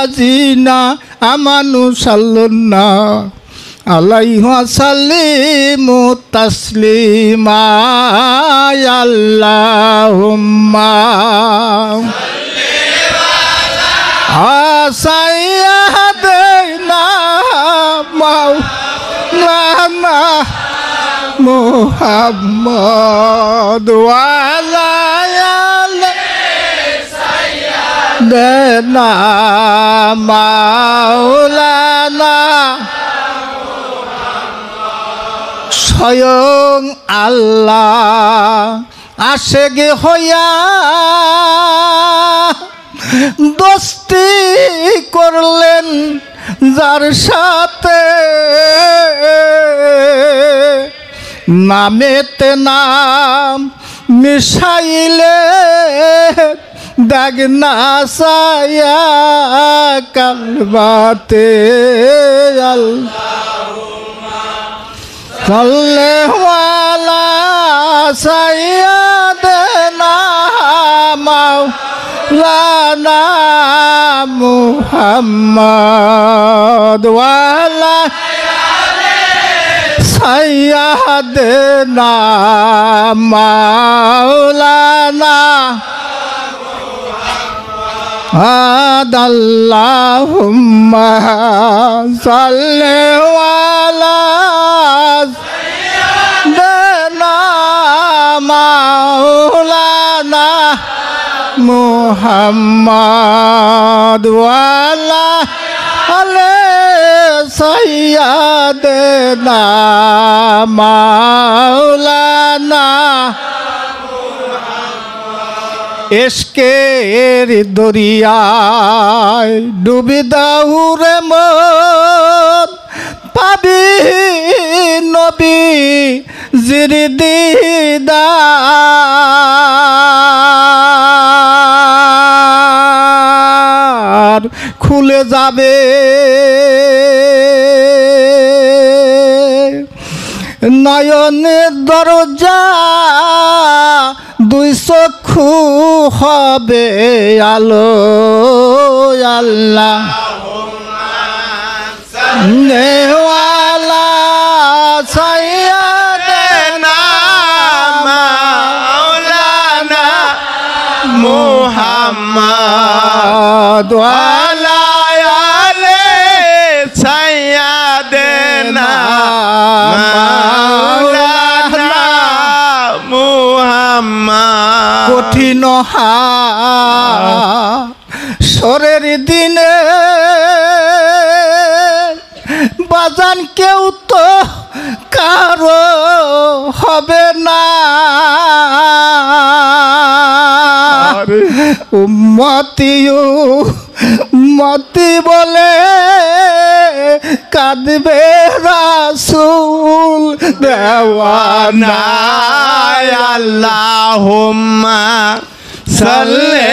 আল্লাযিনা আমানু সাল্লুনা আলাইহি ওয়া সাল্লিমু তাসলিমা আল্লাহুম্মা সাল্লি আলা সাইয়্যিদিনা মাওলানা মুহাম্মদ ওয়া আলা আলি সাইয়্যিদিনা মাওলানা স্বয়ং আল্লাহ আশেক হইয়া দোস্তি করলেন যার সাথে নামেতে নাম মিশাইলে দাগ না সায়া কালবাতে সাল্লাল্লাহু আলা সাইয়্যিদিনা মাওলানা মুহাম্মদ ওয়া আলা সাইয়্যিদিনা মাওলানা আল্লাহুম্মা সাল্লি আলা সাইয়্যিদিনা মাওলানা মুহাম্মদ ওয়া আলা আলি সাইয়্যিদিনা মাওলানা ইশকের দরিয়ায় ডুবি দাও রে মন পাবি নবী জির দিদার খুলে যাবে নয়নের দরজা দুই চক্ষু হবে আলো আল্লাহুম্মা সাল্লি আলা সাইয়্যিদিনা মাওলানা মুহাম্মদ ওয়া আলা আলি সাইয়্যিদিনা মাওলানা মুহাম্মদ কঠিন হাসরের দিনে বাজান কেউ তো কারো হবে না উম্মতিও মতি বলে কাঁদবে রাসূল দেওয়ানা আল্লাহুম্মা সাল্লি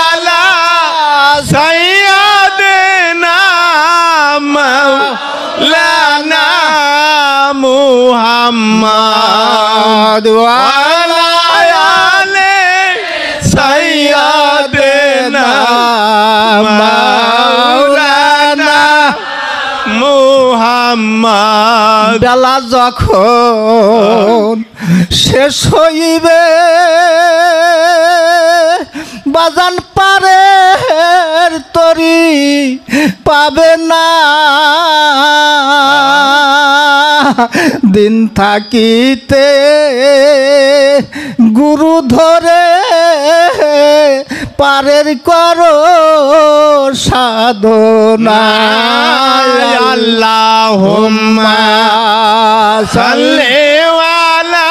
আলা সাইয়্যিদিনা মাওলানা মুহাম্মদ ওয়া আলা আলি সাইয়্যিদিনা মাওলানা মুহাম্মদ বেলা যখন শেষ হইবে বাজান পারের তরি পাবে না দিন থাকিতে গুরু ধরে পারের করো সাধনা আল্লাহুম্মা সাল্লি আলা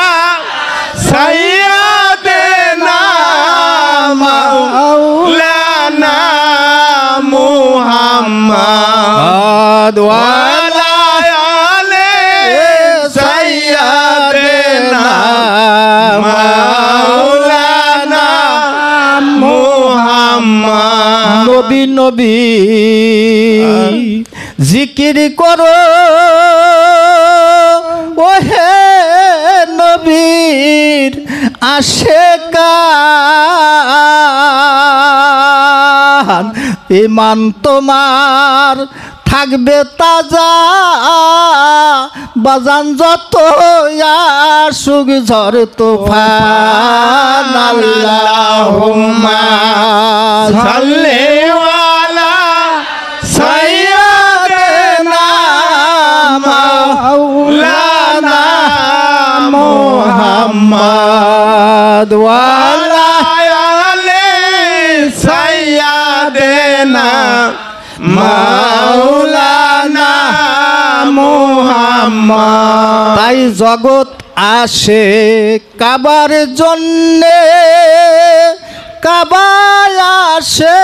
সাইয়্যিদিনা মাওলানা মুহাম্মদ ওয়া আলা আলি সাইয়্যিদিনা মাওলানা মুহাম্মদ নবী নবী জিকির করো ওহে নবীর আশেকান ইমান তোমার থাকবে তাজা বাজান যত আসুক ঝড় তুফান আল্লাহুম্মা সাল্লি আলা সাইয়্যিদিনা মাওলানা মুহাম্মদ ওয়া আলা আলি সাইয়্যিদিনা মাওলানা মুহাম্মদ। তাই জগৎ আসে কাবার জন্যে, কাবায় আসে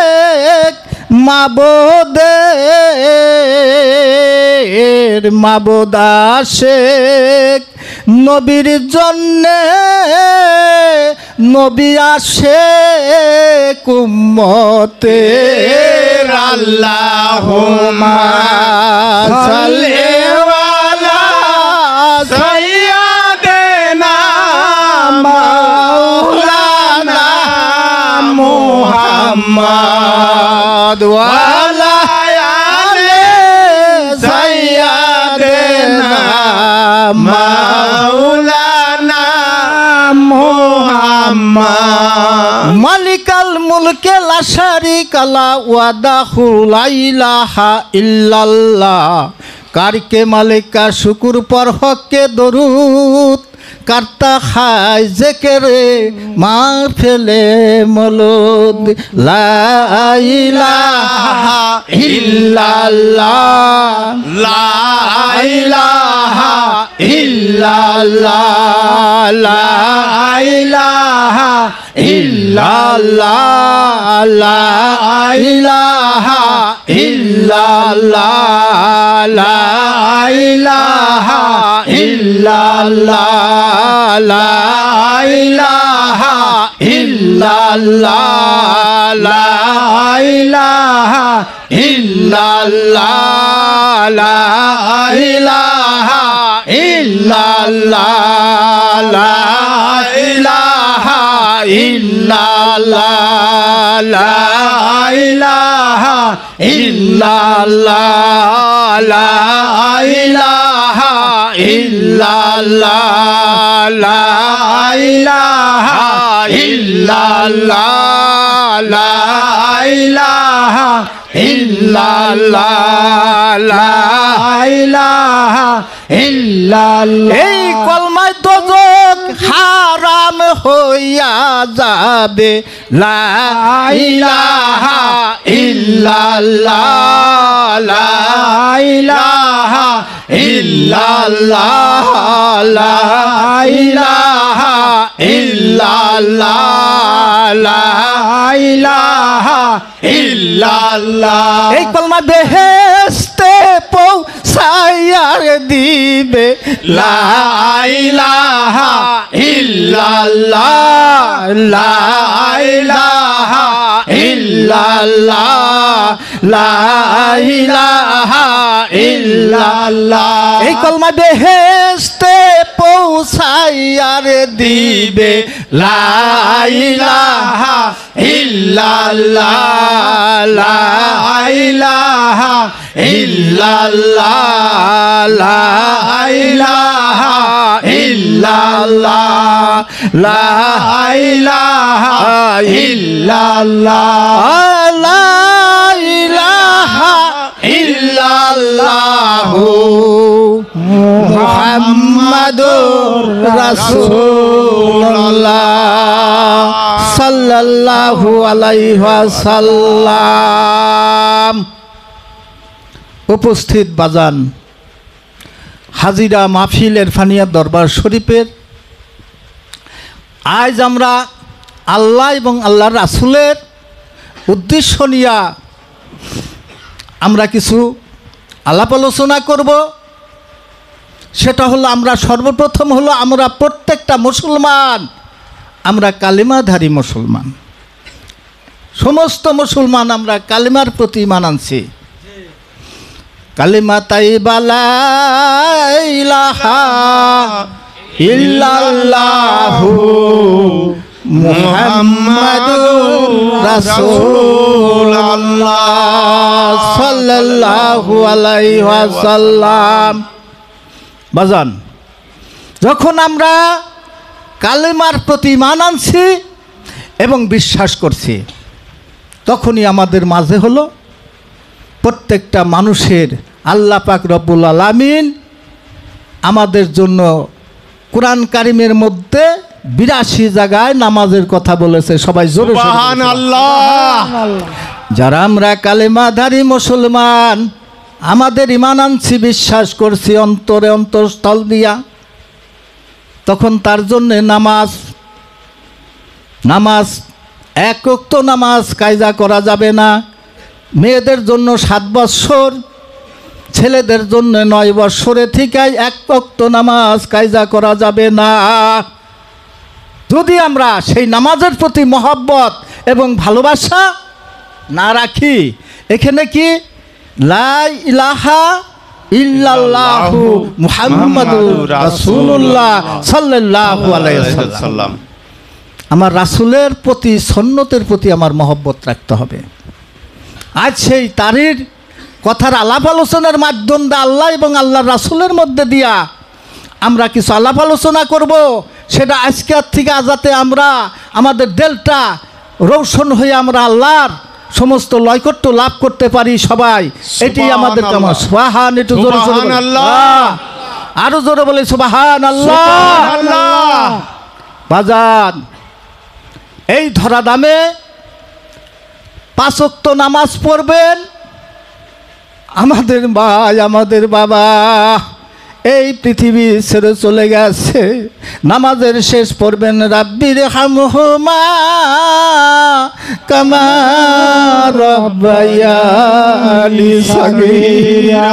মাবুদের, মাবুদ আসে নবীর জন্যে, নবী আসে উম্মতের। আল্লাহুম্মা সাল্লি আলা সাইয়্যিদিনা মাওলানা মুহাম্মদ ওয়া আলা আলি সাইয়্যিদিনা মাওলানা মুহাম্মদ। মালিকাল মুলকে লা শারিকা লা ওয়াহদাহু লা ইলাহা ইল্লাল্লাহ। কারকে মালিকা শুকুর পর হকে দরুদ, কার্তা খায় জেকেরে মা ফেলে মলদ। লা ইলাহা ইল্লাল্লাহ, লা ইলাহা ইল্লাল্লাহ, লা ইলাহা ইল্লাল্লাহ, লা ইলাহা ইল্লাল্লাহ, লা ইলাহা ইল্লাল্লাহ, লা ইলাহা ইল্লাল্লাহ, লা ইলাহা ইল্লাল্লাহ, লা ইলাহা ইল্লাল্লাহ, লা ইলাহা ইল্লাল্লাহ, লা ইলাহা ইল্লাল্লাহ, লা ইলাহা ইল্লাল্লাহ, লা ইলাহা ইল্লাল্লাহ, লা ইলাহা ইল্লাল্লাহ, লা ইলাহা ইল্লাল্লাহ। এই কলমায় দোজখ হারাম হইয়া যাবে। লা ইলাহা ইল্লাল্লাহ, লা ইলাহা ইল্লাল্লাহ, লা ইলাহা ইল্লাল্লাহ, লা ইলাহা ইল্লাল্লাহ। এই কলমা বেহেশতে পৌঁছাইয়ার দিবে। লা ইলাহা ইল্লাল্লাহ, লা ইলাহা ইল্লাল্লাহ, লা ইলাহা ইল্লাল্লাহ। এই কলমা বেহেশতে পৌঁছাইয়ার দিবে। লা ইলাহা ইল্লাল্লাহ, লা ইলাহা ইল্লাল্লাহ, লা ইলাহা ইল্লাল্লাহ, লা ইলাহা ইল্লাল্লাহ, লা ইলাহা ইল্লাল্লাহু মুহাম্মাদুর রাসূলুল্লাহ সাল্লাল্লাহু আলাইহি ওয়াসাল্লাম। উপস্থিত বাজান, হাজিরা মাহফিল এরফানিয়া দরবার শরীফের আজ আমরা আল্লাহ এবং আল্লাহর রাসূলের উদ্দেশ্য নিয়ে আমরা কিছু আলাপ আলোচনা করব। সেটা হলো আমরা সর্বপ্রথম হলো আমরা প্রত্যেকটা মুসলমান, আমরা কালিমাধারী মুসলমান। সমস্ত মুসলমান আমরা কালিমার প্রতি ঈমান আনছি। কালিমা তাইবা লা ইলাহা ইল্লাল্লাহু মুহাম্মাদুর রাসূলুল্লাহ সাল্লাল্লাহু আলাইহি ওয়াসাল্লাম। বাজান, যখন আমরা কালেমার প্রতি ঈমান আনছি এবং বিশ্বাস করছি, তখনই আমাদের মাঝে হলো প্রত্যেকটা মানুষের আল্লাহ পাক রব্বুল আলামিন আমাদের জন্য কোরআন কারিমের মধ্যে ৮২ জায়গায় নামাজের কথা বলেছে। সবাই জোরে সুবহানাল্লাহ। যারা আমরা কালেমাধারী মুসলমান, আমাদের ঈমান আনছি, বিশ্বাস করছি অন্তরে অন্তঃস্থল দিয়া, তখন তার জন্যে নামাজ এক ওয়াক্ত নামাজ কায়দা করা যাবে না। মেয়েদের জন্য 7 বৎসর, ছেলেদের জন্য 9 বৎসরে থেকে এক ওয়াক্ত নামাজ কায়দা করা যাবে না। যদি আমরা সেই নামাজের প্রতি মহব্বত এবং ভালোবাসা না রাখি, এখানে কি লা ইলাহা ইল্লাল্লাহু মুহাম্মাদুর রাসূলুল্লাহ সাল্লাল্লাহু আলাইহি ওয়াসাল্লাম, আমার রাসূলের প্রতি, সুন্নতের প্রতি আমার মহব্বত রাখতে হবে। আজ সেই তারির কথার আলাপ আলোচনার মাধ্যম দিয়ে আল্লাহ এবং আল্লাহর রাসূলের মধ্যে দিয়া আমরা কিছু আলাপ আলোচনা করব। সেটা আজকের থেকে যাতে আমরা আমাদের দিলটা রৌশন হয়ে আমরা আল্লাহর সমস্ত লয়কট্য লাভ করতে পারি সবাই, এটি আমাদের কাম। সুবহান, একটু জোরে সুবহানাল্লাহ, আরো জোরে বলে সুবহানাল্লাহ। বাজান, এই ধরা দামে 5 ওয়াক্ত নামাজ পড়বেন। আমাদের ভাই, আমাদের বাবা এই পৃথিবী ছেড়ে চলে গেছে, নামাজের শেষ পড়বেন রাব্বির হামহুমা কামা রাব্বায়ানি সাগীরা,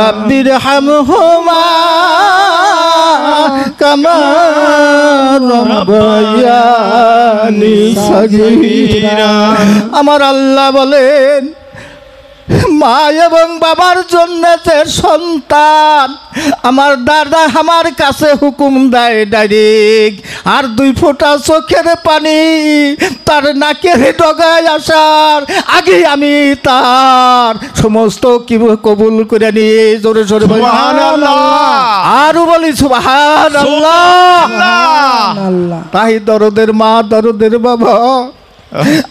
রাব্বির হামহুমা কামা রাব্বায়ানি সাগীরা। আমার আল্লাহ বলেন, মা এবং বাবার জন্য যে সন্তান, আমার দাদা আমার কাছে হুকুম দেয় ডাইরেক্ট, আর 2 ফোঁটা চোখের পানি তার নাকের ডগায় আসার আগে আমি তার সমস্ত কি কবুল করে নিয়ে জোরে জোরে সুবহানাল্লাহ, আরো বলি সুবহানাল্লাহ। তাই দরদের মা, দরদের বাবা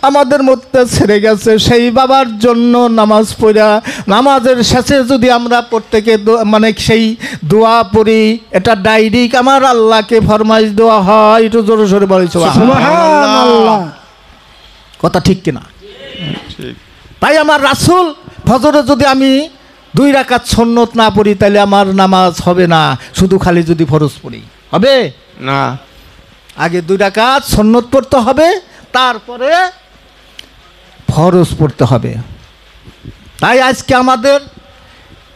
আমাদের মধ্যে ছেড়ে গেছে, সেই বাবার জন্য নামাজ পড়া, নামাজের শেষে যদি আমরা প্রত্যেকে মানে সেই দোয়া পড়ি, এটা ডাইরেক্ট আমার আল্লাহকে ফরমাইশ দেওয়া হয়। একটু জোরে জোরে বলি সুবহানাল্লাহ। কথা ঠিক কিনা? তাই আমার রাসূল ফজরে যদি আমি 2 রাকাত সুন্নত না পড়ি, তাহলে আমার নামাজ হবে না। শুধু খালি যদি ফরজ পড়ি হবে না, আগে 2 রাকাত সুন্নত পড়তে হবে, তারপরে ফরজ পড়তে হবে। তাই আজকে আমাদের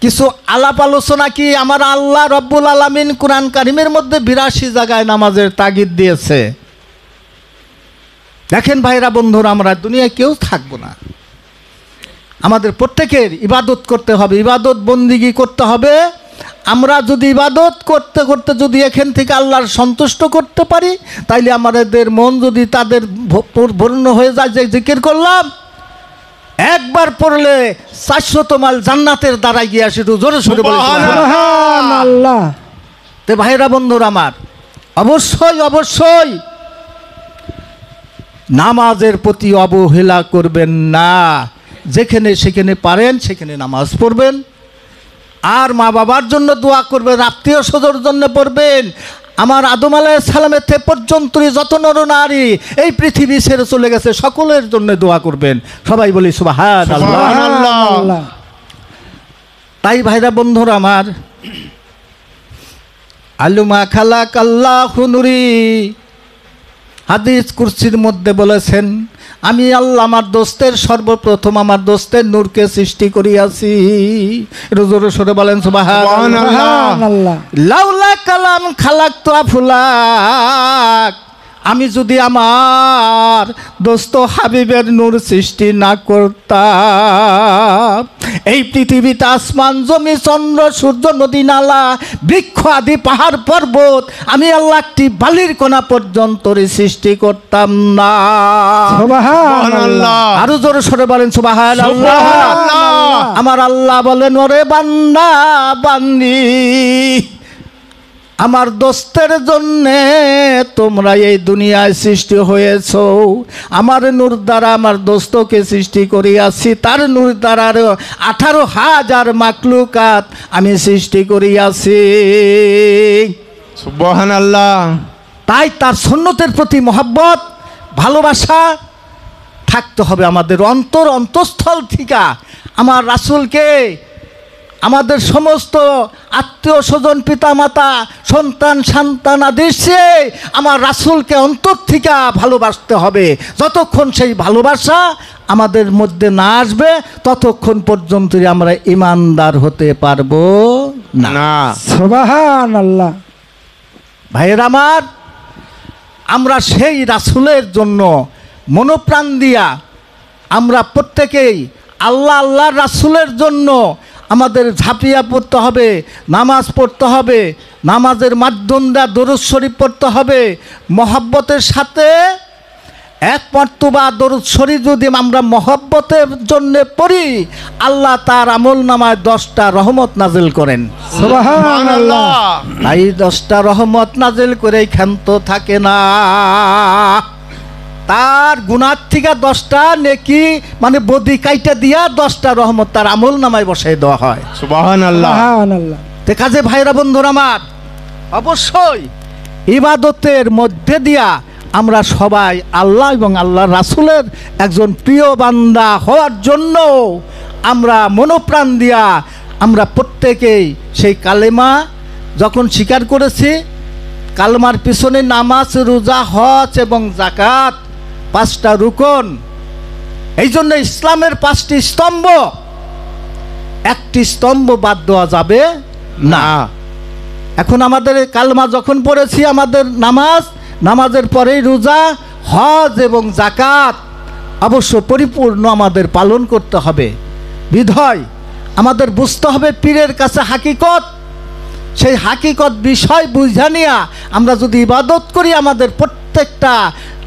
কিছু আলাপ আলোচনা কি, আমার আল্লাহ রব্বুল আলামিন কোরআন কারিমের মধ্যে ৮২ জায়গায় নামাজের তাগিদ দিয়েছে। দেখেন ভাইরা, বন্ধুরা, আমরা দুনিয়ায় কেউ থাকবো না, আমাদের প্রত্যেকের ইবাদত করতে হবে, ইবাদত বন্দিগি করতে হবে। আমরা যদি ইবাদত করতে করতে যদি এখান থেকে আল্লাহর সন্তুষ্ট করতে পারি, তাইলে আমাদের মন যদি তাদের পূর্ণ হয়ে যায়, যে জিকির করলাম একবার পড়লে 400 মাইল জান্নাতের দ্বারায় গিয়ে আসে। জোরে সোরে বলে সুবহানাল্লাহ। তে ভাইরা, বন্ধুরা আমার, অবশ্যই অবশ্যই নামাজের প্রতি অবহেলা করবেন না। যেখানে সেখানে পারেন সেখানে নামাজ পড়বেন, আর মা বাবার জন্য দোয়া করবেন, আত্মীয় স্বজনের জন্য পড়বেন। আমার আদম আলাইহিস সালামের থেকে পর্যন্ত যত নর নারী এই পৃথিবী ছেড়ে চলে গেছে, সকলের জন্য দোয়া করবেন। সবাই বলি সুবহানাল্লাহ। তাই ভাইরা, বন্ধুরা আমার, আলুমা খালাক আল্লাহু নূরি, হাদিস কুরসির মধ্যে বলেছেন, আমি আল্লাহ আমার দোস্তের সর্বপ্রথম আমার দোস্তের নূরকে সৃষ্টি করিয়াছি। জোরে সরে বলেন সুবহানাল্লাহ। লাউলা কালাম খালাকতু আফলাক, আমি যদি আমার দোস্ত হাবিবের নূর সৃষ্টি না করতাম, এই পৃথিবীতে আসমান জমি চন্দ্র সূর্য নদী নালা বৃক্ষ আদি পাহাড় পর্বত আমি আল্লাহ একটি বালির কণা পর্যন্ত সৃষ্টি করতাম না। সুবহানাল্লাহ। আরো জোরে সরে বলেন সুবহানাল্লাহ। আমার আল্লাহ বলেন, ওরে বান্দা বান্দি, আমার দোস্তের জন্যে তোমরা এই দুনিয়ায় সৃষ্টি হয়েছ। আমার নূর দ্বারা আমার দোস্তকে সৃষ্টি করিয়াছি, তার নূর দ্বারা 18,000 মাকলুকাত আমি সৃষ্টি করিয়াছি। সুবহানাল্লাহ। তাই তার সুন্নতের প্রতি মহব্বত ভালোবাসা থাকতে হবে আমাদের অন্তঃস্থল থেকে। আমার রাসূলকে, আমাদের সমস্ত আত্মীয় স্বজন পিতামাতা সন্তান সন্তানাদের চেয়ে আমার রাসূলকে অন্তর থেকে ভালোবাসতে হবে। যতক্ষণ সেই ভালোবাসা আমাদের মধ্যে না আসবে ততক্ষণ পর্যন্ত আমরা ঈমানদার হতে পারবো না। সুবহানাল্লাহ। ভাইয়ের আমার, আমরা সেই রাসূলের জন্য মনোপ্রাণ দিয়া আমরা প্রত্যেকেই আল্লাহর রাসূলের জন্য আমাদের ঝাঁপিয়া পড়তে হবে, নামাজ পড়তে হবে, নামাজের মাধ্যম দিয়ে দরুদ শরীফ পড়তে হবে মহব্বতের সাথে। এক মর্তবা দরুদ শরীফ যদি আমরা মহব্বতের জন্য পড়ি, আল্লাহ তার আমল নামায় 10টা রহমত নাজিল করেন। সুবহানাল্লাহ। তাই 10টা রহমত নাজিল করে ক্ষান্ত থাকে না। তার গুনার থেকে 10টা নেকি মানে বদি কাইটা দিয়া 10টা রহমত তার আমল নামায় বসাই দেওয়া হয়। সুবহানাল্লাহ। সুবহানাল্লাহ। তে কাজে ভাইরা বন্ধুরা আমার, অবশ্যই ইবাদতের মধ্যে দিয়া আমরা সবাই আল্লাহ এবং আল্লাহর রাসূলের একজন প্রিয় বান্দা হওয়ার জন্য আমরা মনোপ্রাণ দিয়া আমরা প্রত্যেকেই সেই কালেমা যখন স্বীকার করেছি, কালেমার পিছনে নামাজ, রোজা, হজ এবং যাকাত 5টা রুকন। এই জন্য ইসলামের 5টি স্তম্ভ, একটি স্তম্ভ বাদ দেওয়া যাবে না। এখন আমাদের কালেমা যখন পড়েছি, আমাদের নামাজের পরেই রোজা, হজ এবং যাকাত অবশ্য পরিপূর্ণ আমাদের পালন করতে হবে। বিধায় আমাদের বুঝতে হবে পীরের কাছে হাকিকত। সেই হাকিকত বিষয় বুঝা নিয়া আমরা যদি ইবাদত করি, আমাদের প্রত্যেকটা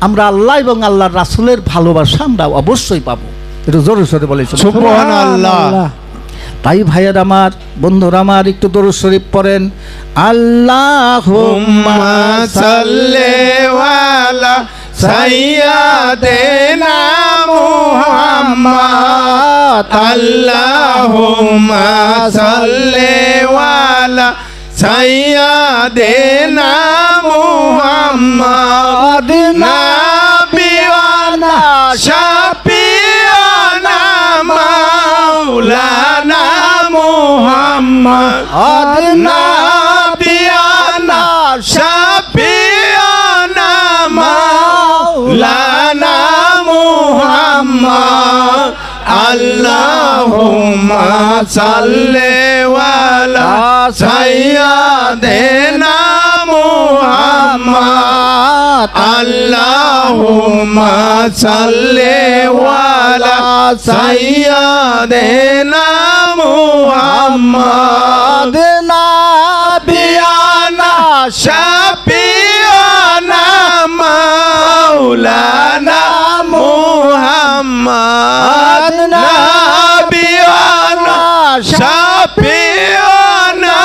আমরা আল্লাহ এবং আল্লাহর রাসূলের ভালোবাসা আমরা অবশ্যই পাবো। একটু জোরে সোরে বলে সুবহানাল্লাহ। তাই ভাইয়ের আমার, বন্ধুরা আমার, একটু দরুদ শরীফ পড়েন। আল্লাহুম্মা সাল্লি আলা সাইয়্যিদিনা মুহাম্মাদ। আল্লাহুম্মা সাল্লি আলা সাইয়্যিদিনা মুহাম্মাদ। নাবিয়ানা শাফিয়ানা মাওলানা মুহাম্মদ। নাবিয়ানা শাফিয়ানা মাওলানা মুহাম্মদ। আল্লাহুম্মা সাল্লি আলা সাইয়্যিদিনা মুহাম্মদ। আল্লাহুম্মা সাল্লি আলা সাইয়্যিদিনা মুহাম্মদ। নাবিয়ানা শাফিয়ানা মাওলানা মুহাম্মদ। নাবিয়ানা শাফিয়ানা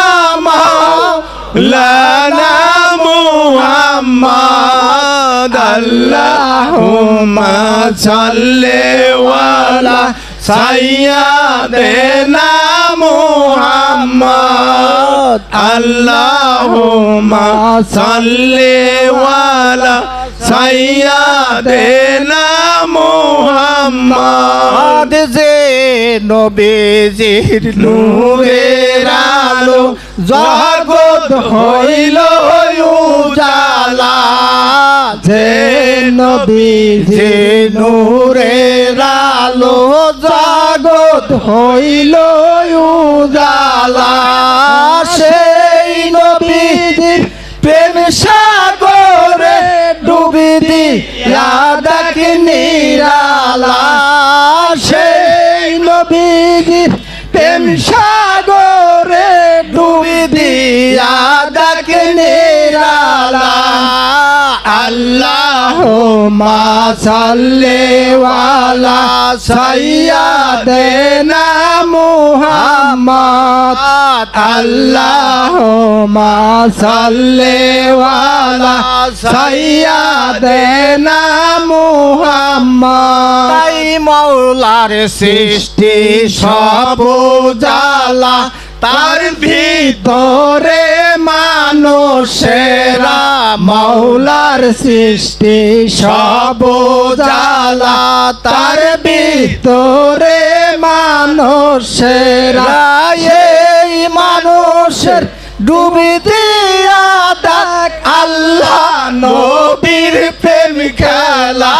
মাওলানা মুহাম্মদ। আল্লাহুম্মা সাল্লি আলা সাইয়্যিদিনা মুহাম্মদ। আল্লাহুম্মা সাল্লি আলা সাইয়্যিদিনা মুহাম্মদ। যে নবীজির নূরের আলো জগৎ হইল উজালা। যে নবীজির নূরের আলো জগৎ হইল উজালা। সেই নবীজির প্রেম সাগরে ডুবি দিয়া দেখি নিরালা। সেই নবীজির প্রেম সাগরে ডুবি দিয়া ডাকে নিরালা আল্লাহুম্মা সাল্লি ওয়ালা সাইয়্যিদিনা মুহাম্মদ আল্লাহুম্মা সাল্লি ওয়ালা সাইয়্যিদিনা মুহাম্মদ তাই মৌলার সৃষ্টি সব জালা তার ভিতরে মানুষেরা মৌলার সৃষ্টি সব জালা তার ভিতরে মানুষেরা এই মানুষের ডুবি দিয়া ডাক আল্লাহ নবীর প্রেম খেলা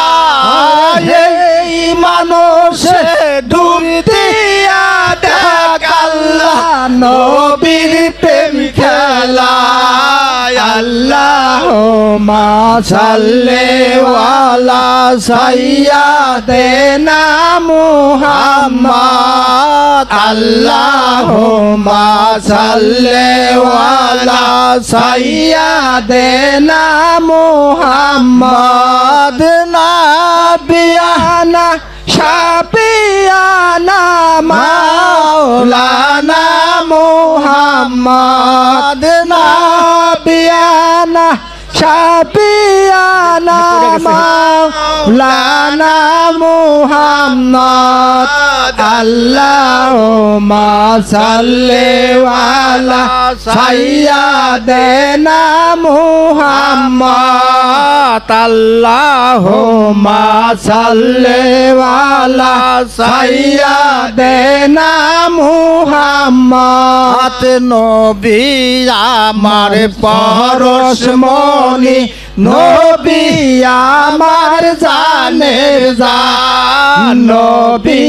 এই মানুষের ডুবি দিয়া ডাক আল্লাহ নবীর প্রেম খেলা আল্লাহুম্মা সাল্লি ওয়ালা সাইয়্যিদিনা মুহাম্মদ আল্লাহুম্মা সাল্লি ওয়ালা সাইয়্যিদিনা মুহাম্মদ নাবিয়ানা শাফিয়ানা মাওলানা মুহাম্মদ নাবিয়ানা শাফিয়ানা মাওলানা মুহাম্মদ আল্লাহুম্মা সাল্লি ওয়ালা সাইয়্যিদিনা মুহাম্মদ আল্লাহুম্মা সাল্লি ওয়ালা সাইয়্যিদিনা মুহাম্মদ নবী আমার পরশমণি নবী আমার জানের জান নবী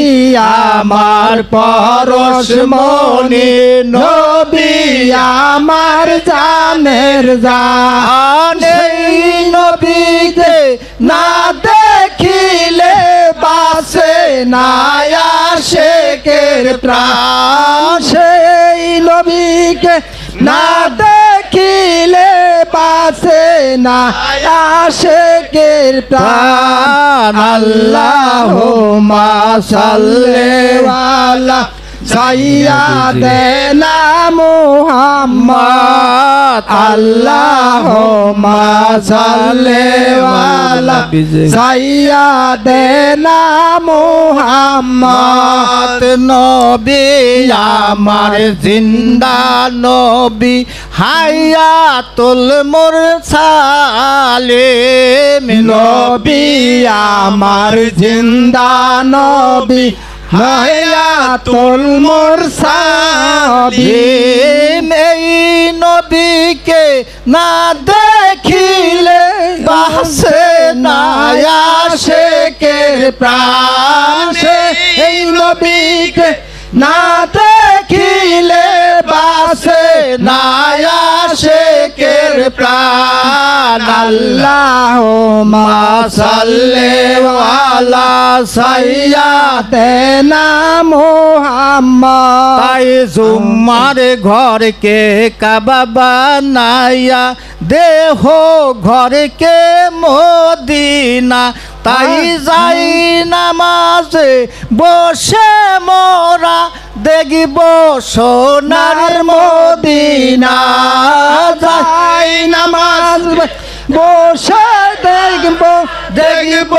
আমার পরশমণি নবী আমার জানের জান এই নবীকে না দেখিলে বাসে না আশিকের প্রাণ সেই নবীকে না দেখিলে বাসে না আশিকের প্রাণ আল্লাহুম্মা সাল্লি ওয়ালা সাইয়্যিদিনা মুহাম্মদ আল্লাহুম্মা সাল্লি ওয়ালা সাইয়্যিদিনা মুহাম্মদ নবী আমার জিন্দা নবী হায়াতুল মুরসালিন নবী আমার জিন্দা নবী হায়াতুল মুরসালিন এই নবীকে না দেখিলে বাসে না আশিকের প্রাণ এই নবীকে না দেখিলে বাসে না আশিকের প্রাণ আল্লাহুম্মা সাল্লি ওয়ালা সাইয়্যিদিনা মুহাম্মদ তাই জুম্মার ঘরকে কাবা বানাইয়া দেহ ঘরকে মদিনা তাই যাই নামাজে বসে মোরা দেখিব সোনার মদিনা যাই নামাজ বসে দেখব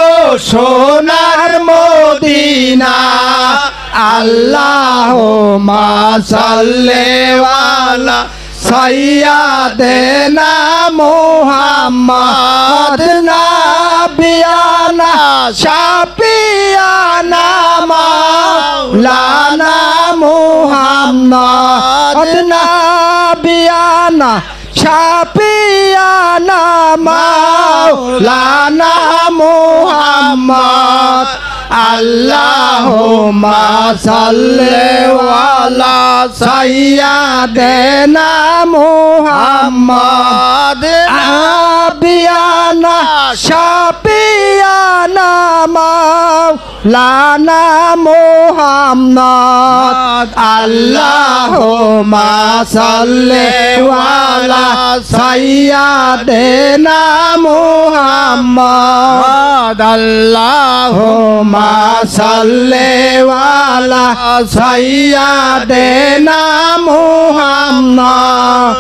সোনার মদিনা আল্লাহুম্মা সাল্লি ওয়ালা সাইয়্যিদিনা মুহাম্মদ নাবিয়ানা শাফিয়ানা মাওলানা মুহাম্মদ নাবিয়ানা শাফিয়ানা মাওলানা মুহাম্মদ আল্লাহুম্মা সাল্লি ওয়ালা সাইয়্যিদানা মুহাম্মদ আবিয়ানা শাফিয়ানা মাওলানা মুহাম্মদ আল্লাহুম্মা সাল্লি ওয়ালা সাইয়্যিদানা মুহাম্মদ আল্লাহুম্মা সাল্লি ওয়ালা সাইয়্যিদানা মুহাম্মদ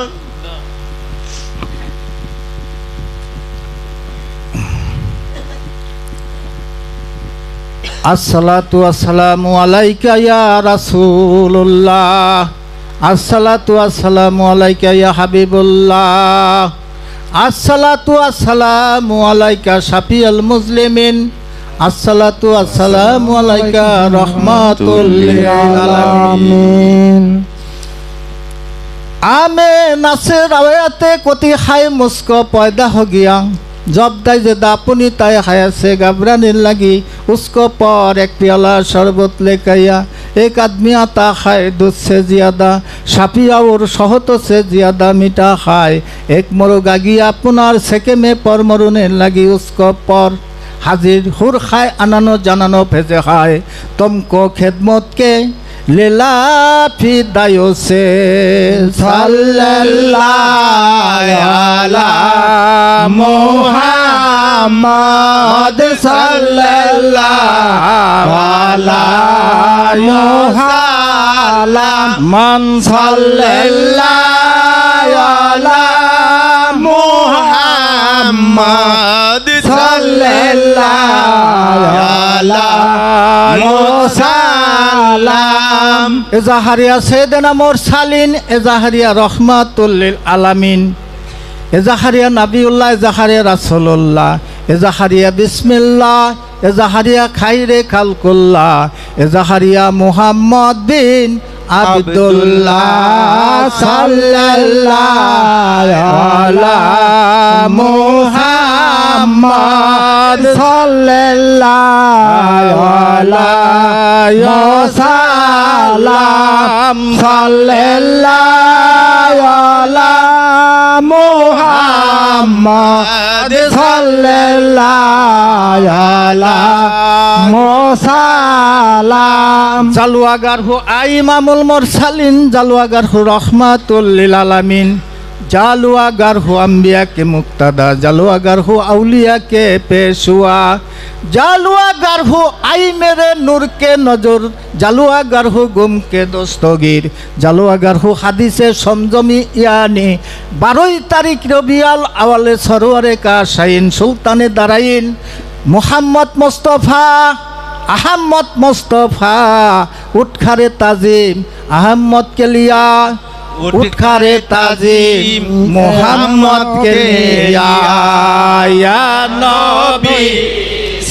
আসসালাতু আসসালামু আলাইকা ইয়া রাসূলুল্লাহ আসসালাতু আসসালামু আলাইকা ইয়া হাবিবুল্লাহ আসসালাতু আসসালামু আলাইকা শাফিউল মুসলিমিন আসসালাতু আসসালামু আলাইকা রাহমাতুল লিল আলামিন आमे नासे रवायते कोती हाय मुस्को पैदा हो गया जब दाई जे दापुनी ताय हाया से घबराने लगी उसको पर एक प्याला शरबत लेकर आया एक आदमी आता खाए दूध से ज़्यादा शाफिया और शहद से ज़्यादा मीठा खाए एक मुर्गा गया पुनार सेके में पर मरुने लगी उसको पर हाजिर हुर खाए अनानो जनानो भेजे खाए तुमको खिदमत के लीला फिदायो से सल्लल्लाहु अला मुहम्मद सल्लल्लाहु अला मुहम्मद मन सल्लल्लाहु अला मुहम्मद सल्लल्लाहु अला मुसल्लम एजाहारिया सैयदना मुरसालिन एजाहारिया रहमातुल लिल आलामीन एजाहारिया नबीउल्लाह एजाहारिया रासूलुल्लाह एजाहारिया बिस्मिल्लाह एजाहारिया खायरे खालकुल्लाह एजाहारिया मुहम्मद बिन अब्दुल्लाह सल्लल्लाहु अला मुहम्मद सल्लल्लाहु अला मुसल्लम सल्लल्लाहु अला मुहम्मद सल्लल्लाहु अला मुसल्लम जालुआगार हो इमामुल मुरसालिन जालुआगार हो रहमातुल लिल आलामीन जालुआगार हो अंबिया के मुक्तदा जालुआगार हो औलिया के पेशवा जालुआगार हो आई मेरे नूर के नजर जालुआगार हो गुम के दस्तगीर जालुआगार हो हादिसे समजमी यानी 12 तारीख रबिउल अव्वल सरवारे का शाइन सुल्ताने दाराइन मुहम्मद मुस्तफा अहमद मुस्तफा उठखारे ताजिम अहमद के लिया उठखारे ताजिम मोहम्मद के लिया या नबी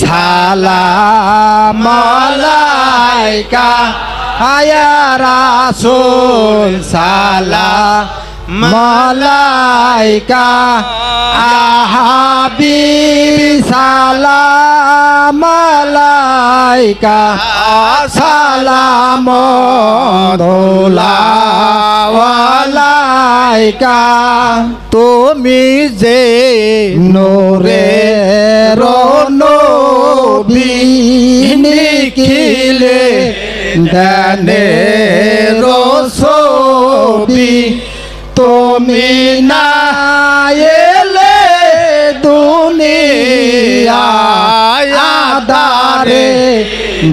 सलाम अलैका या रासूल सलाम अलैका हाबीब सलाम अलैका सलाम अलैका তুমি যে নূরের নবী নিখিলে দানের ছবি তুমি না এলে দুনিয়ায় আধারে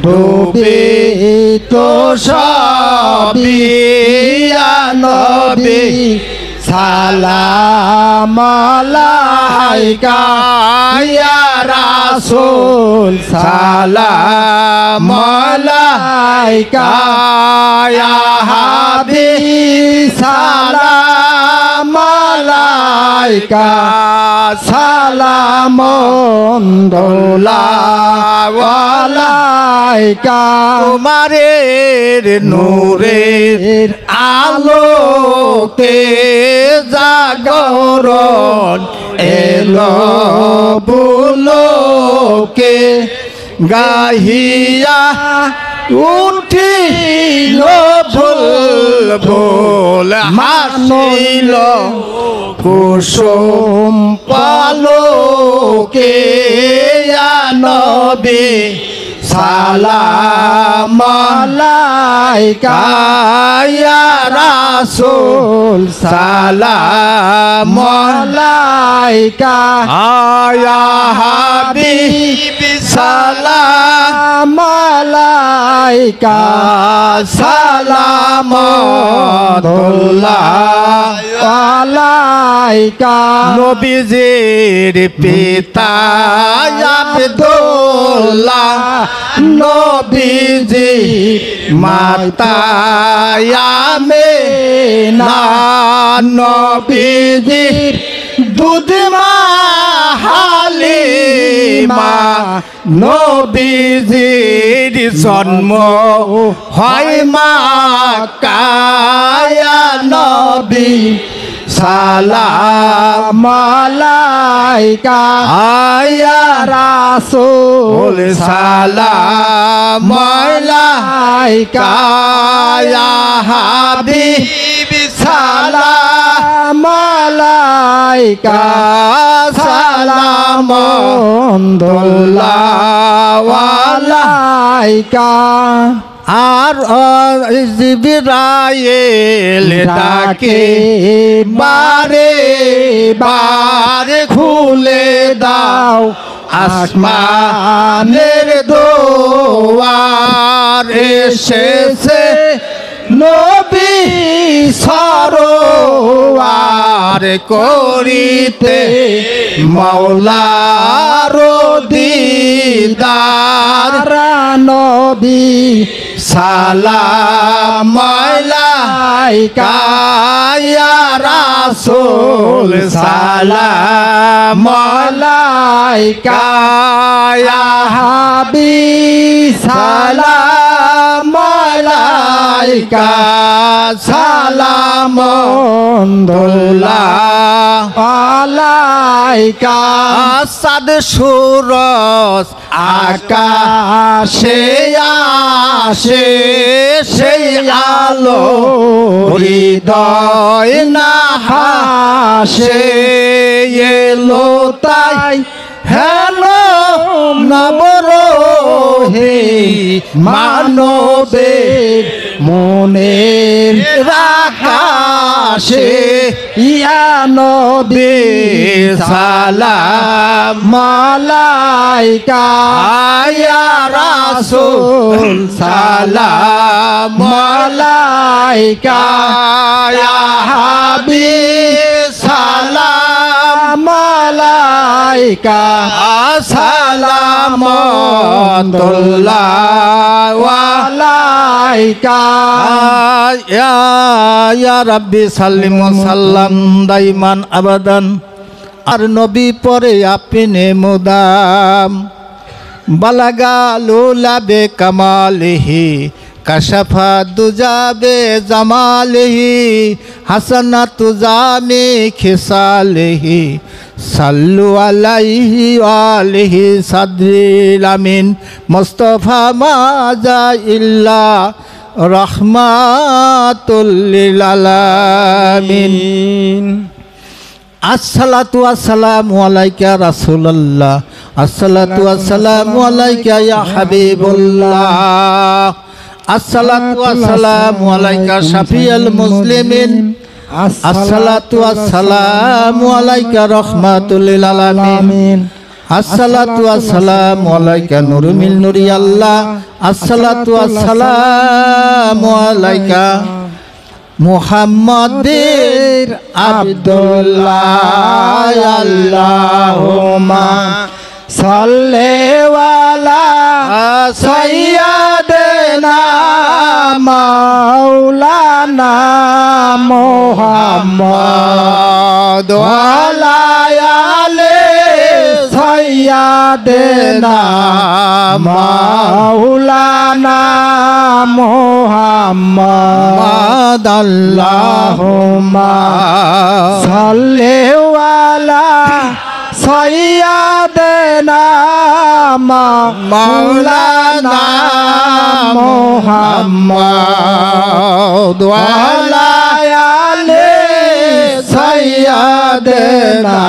ডুবে তো সবই নবী সালাম আলাইকা ইয়া রাসূল সালাম আলাইকা ইয়া হাবিব সালাম আলাইকা সালাম আলাইকা তোমারের নূরের আলোকে জাগরণ এলো বুলোকে গাহিয়া উঠিল দোল হাসিল কুসুম পালকে নবী সালাম আলাইকা ইয়া রাসূল সালাম আলাইকা ইয়া হাবিব সালাম আলাইকা সালামুল্লাহ আলাইকা নবীজির পিতা আব্দুল্লাহ নবীজি মাতা আমিনা নবীজির দুধ মা হালিমা নবীজির জন্ম হয় মক্কায় নবী সালাম আলাইকা ইয়া রাসূল সালাম আলাইকা ইয়া হাবিব সালাম আলাইকা সালামুল্লাহ আলাইকা আর জিবরাইল ডাকে বারে বারে খুলে দাও আসমানের দোয়ার এসেছে নবী সরোয়ার করিতে মাওলার দিদার নবী সালাম আলাইকা ইয়া রাসূল সালাম আলাইকা ইয়া হাবিব সালাম আলাইকা সালামুল্লাহ আলাইকা সাদ সুরজ আকাশে আসে সেই আলো হৃদয় না হাসে এলো তাই হেলো নবরহে মানবের মনের আকাশে ইয়া নবী সালাম আলাইকা ইয়া রাসূল সালাম আলাইকা ইয়া হাবিব সালাম আলাইকা সালামুল্লাহ আলাইকা ইয়া রাব্বি সাল্লিম ওয়া সাল্লাম দাইমান আবাদান আর নবী পরে আপনি মুদাম বালাগা লুলাবে কামালিহি কাশাফা দুজাবে জামালিহি হাসানাতু জামি খিসালিহি সাল্লু আলাইহি আলিহি সাদরিল আমিন মুস্তাফা মাজা ইল্লা রাহমাতুল লিল আলামিন আসসালাতু ওয়াসসালামু আলাইকা রাসূলুল্লাহ আসসালাতু ওয়াসসালামু আলাইকা ইয়া হাবিবুল্লাহ আসসালাতু ওয়াসসালামু আলাইকা শাফিউল মুসলিমিন আসসালাতু ওয়াসসালামু আলাইকা রাহমাতুল লিল আলামিন আসসালাতু ওয়াসসালামু আলাইকা নূরুল নূরি আল্লাহ আসসালাতু ওয়াসসালামু আলাইকা মুহাম্মাদের আব্দুল্লাহ আল্লাহুম্মা সাল্লি আলা সাইয়্যিদিনা মাওলানা মুহাম্মদ ওয়া আলা আলি সাইয়্যিদিনা মাওলানা মুহাম্মদ আল্লাহুম্মা সাল্লি আলা সাইয়্যিদিনা মাওলানা মুহাম্মদ ওয়া আলা সাইয়েদেনা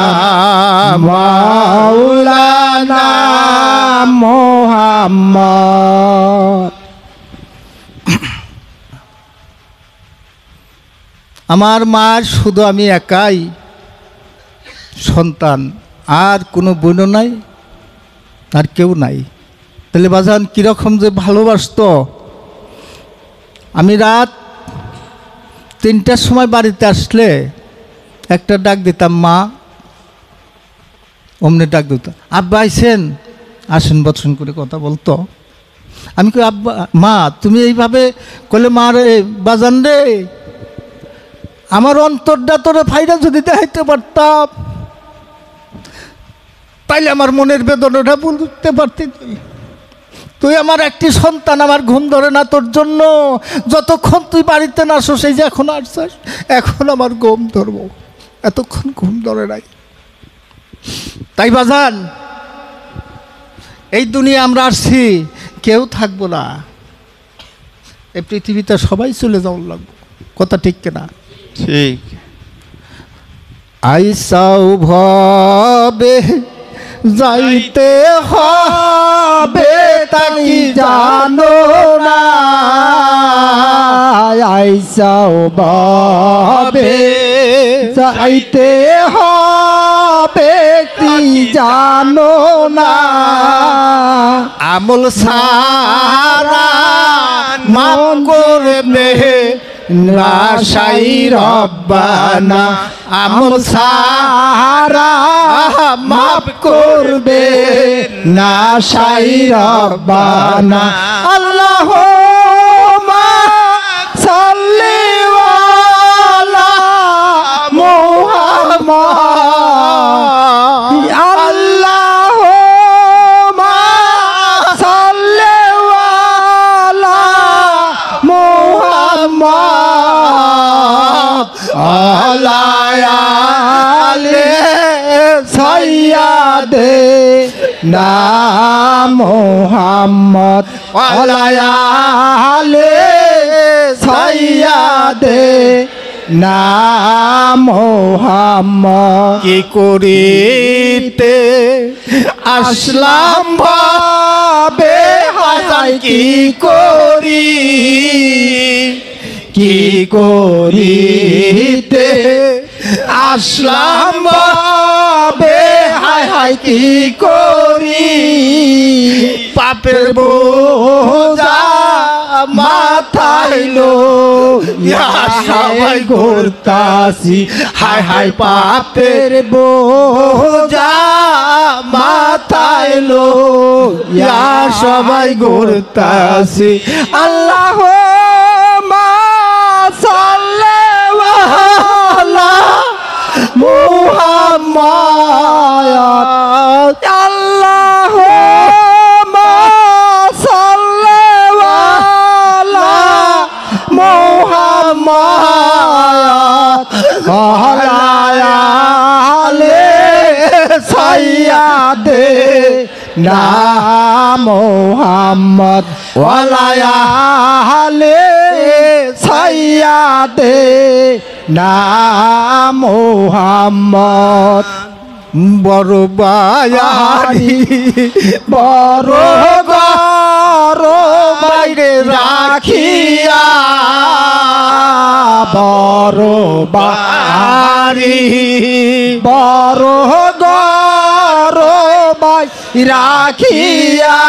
মাওলানা মুহাম্মদ। আমার মার শুধু আমি একাই সন্তান, আর কোনো বোন নাই, আর কেউ নাই। তাহলে বাজান কীরকম যে ভালোবাসতো। আমি রাত 3টার সময় বাড়িতে আসলে একটা ডাক দিতাম, মা, অমনি ডাক দিতাম, আব্বা আইছেন, আসেন বৎসন করে কথা বলতো। আমি কই আব্বা, মা তুমি এইভাবে কলে, মা রে বাজান রে, আমার অন্তরটা তোরে ফাইরা যদি দেখাইতে পারতাম তাইলে আমার মনের বেদনাটা বলতে পারতি। তুই আমার একটি সন্তান, আমার ঘুম ধরে না তোর জন্য। যতক্ষণ তুই বাড়িতে না আসো, সেই যে এখন আসছিস, এখন আমার ঘুম ধরবো, এতক্ষণ ঘুম ধরে নাই। তাই বাজান, এই দুনিয়া আমরা আসছি, কেউ থাকবো না। এই পৃথিবীতে সবাই চলে যাওয়ার লাগবে, কথা ঠিক কিনা? ঠিক। আইসাও ভবে যাইতে হবে, তাকি জানো না। আইসাও বাবে যাইতে হবে, কি জানো না। আমল সারা মাফ করবে না সাই রব্বানা। আমল সারা মাফ করবে না সাই রব্বানা। আল্লাহুম্মা সাল্লি আলা মুহাম্মদ। আল্লাহুম্মা সাল্লি আলা মুহাম্মদ। আলা আলি সাইয়্যিদিনা মুহাম্মদ। আলা আলি সাইয়্যিদিনা মুহাম্মদ। কি করিতে আসলাম ভাবে, হাসাই কি করি, কি করিতে আসলাম ভাবে, হায় হায় কি করি। পাপের বোঝা মাথায় লইয়া সবাই ঘুরতাছি, হায় হায় পাপের বোঝা মাথায় লইয়া সবাই ঘুরতাছি। আল্লাহুম্মা সাল্লি আলা মুহাম্মদ। আল্লাহুম্মা সাল্লি আলা মুহাম্মদ। আলা আলি সাইয়্যিদিনা মুহাম্মদ। আলা আলি সাইয়্যিদিনা মুহাম্মদ। বড় বায়ারি বড় গর বাইরে রাখিয়া, বড় বাড়ি বড় গর বাই রাখিয়া,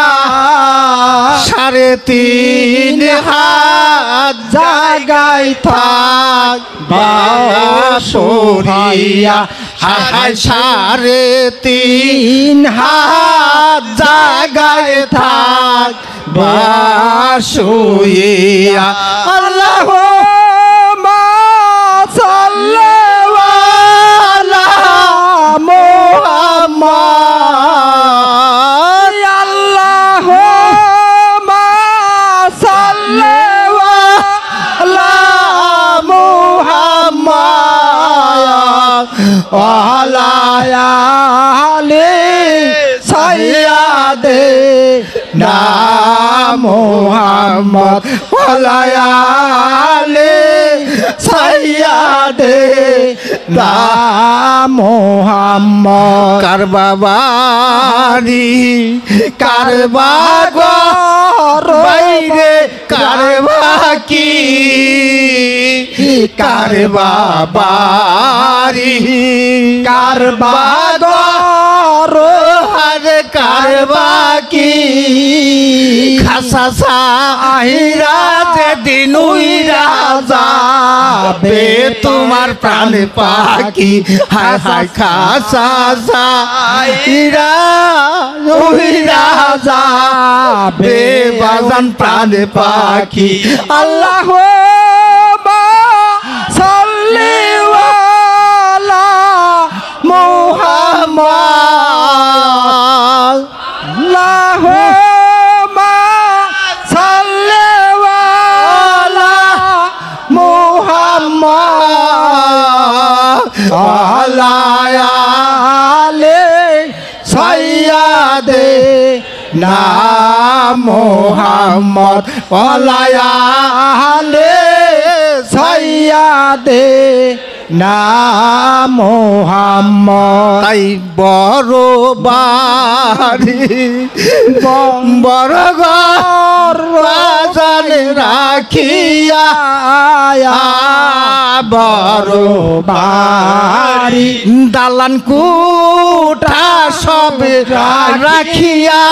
3.5 হাত জাগাই থাক বাসরিয়া, হায় 3.5 হাত জাগায় থাক বাসুইয়া। আল্লাহুম্মা সাল্লি আলা মুহাম্মদ। আল্লাহুম্মা সাল্লি আলা মুহাম্মদ। আলা আলি সাইয়্যিদিনা মুহাম্মদ। আলা আলি সাইয়্যিদিনা মোহাম্মদ কারবাবারি কারবা ঘর বাইরে কারবা কি কারবাবারি কারবা ঘর আর কারবা কি খাসা আহিরা যেদিন উইরা যাবে তোমার প্রাণ পাখি হায় হায় খাসা আহিরা উইরা যাবে বাজান প্রাণ পাখি আল্লাহ সাল্লি আলা মুহাম্মদ আল্লাহুম্মা সাল্লি আলা মুহাম্মদ আলা আলি সাইয়্যিদে না মোহাম্মদ আলা আলি সাইয়্যিদে না মোহাম্মদ তাই বড় বাড়ি বড় ঘর বাজান রাখিয়া বড় বাড়ি দালান কুঠা সব রাখিয়া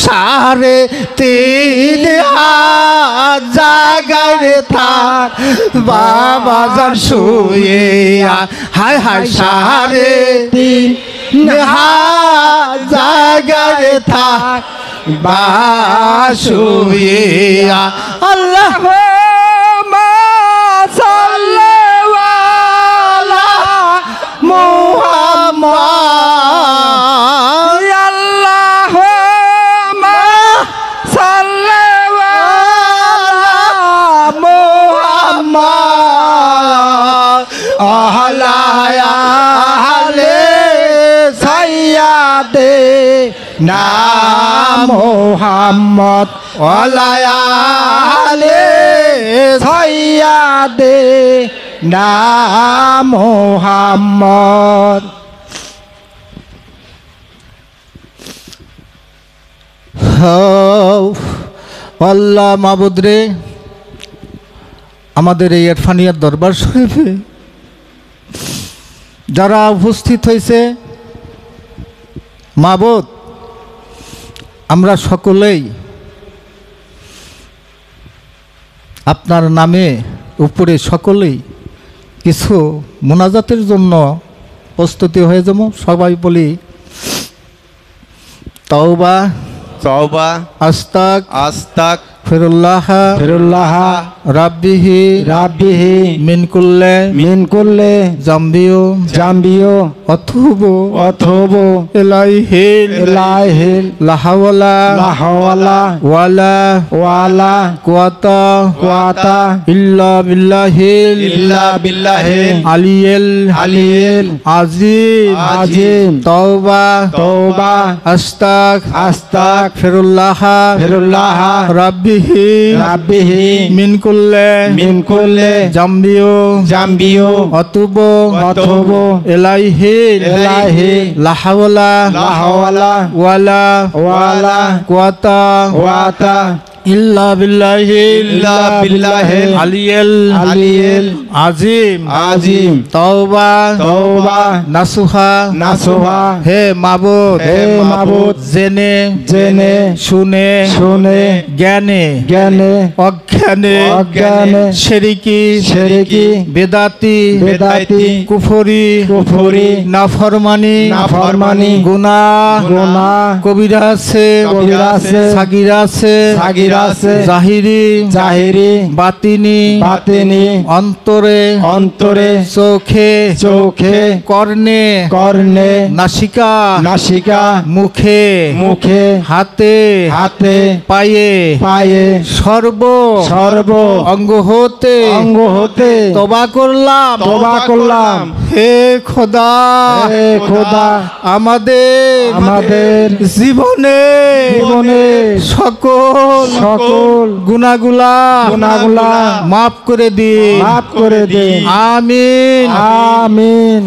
সাড়ে 3,000 জায়গায় থাক বাবা যান শুয়ে হায় হায় সাড়ে 3,000 জায়গায় থাক বা শুয়ে আল্লাহ সাল্লি আলা মুহাম্মদ আল্লাহুম্মা সাল্লি আলা মুহাম্মদ আলা আলি সাইয়্যিদে না মোহাম্মদ আলা আলি সাইয়্যিদে না মোহাম্মদ আল্লাহ মাবুদ রে আমাদের এই ইরফানিয়ার দরবার শরীফে যারা উপস্থিত হয়েছে মাবুদ আমরা সকলেই আপনার নামে উপরে সকলেই কিছু মোনাজাতের জন্য প্রস্তুতি হয়ে যাব সবাই বলি তওবা তওবা আস্তাক আস্তাক ফিরুল্লাহ ফিরুল্লাহ রাব্বিহি রাব্বিহি মিন কুল্লে জাম্বিও অথুবু ইলাইহিল লাহাওয়ালা ওয়ালা কুওয়াতা ইল্লা বিল্লাহিল আলিয়িল আযীম তওবা আস্তাক ফিরুল্লাহ রাব্বিহি মিন কুল্লে জাম্বিও অতুবু ইলাইহিল লাহাওয়ালা ওয়ালা কুওয়াতা ইল্লা বিল্লাহিল আলিয়িল আযীম তওবা নাসুহা হে মাবুদ জেনে শুনে জ্ঞানে অজ্ঞানে শিরকি বেদাতি কুফরি নাফরমানি গুনাহ কবিরা আছে সাগীরা আছে জাহিরি বাতিনি অন্তরে চোখে কর্ণে নাসিকা মুখে হাতে পায়ে সর্ব অঙ্গ হতে তওবা করলাম হে খোদা আমাদের জীবনে সকল গুনাহগুলা মাফ করে দিন করে দিন আমিন আমিন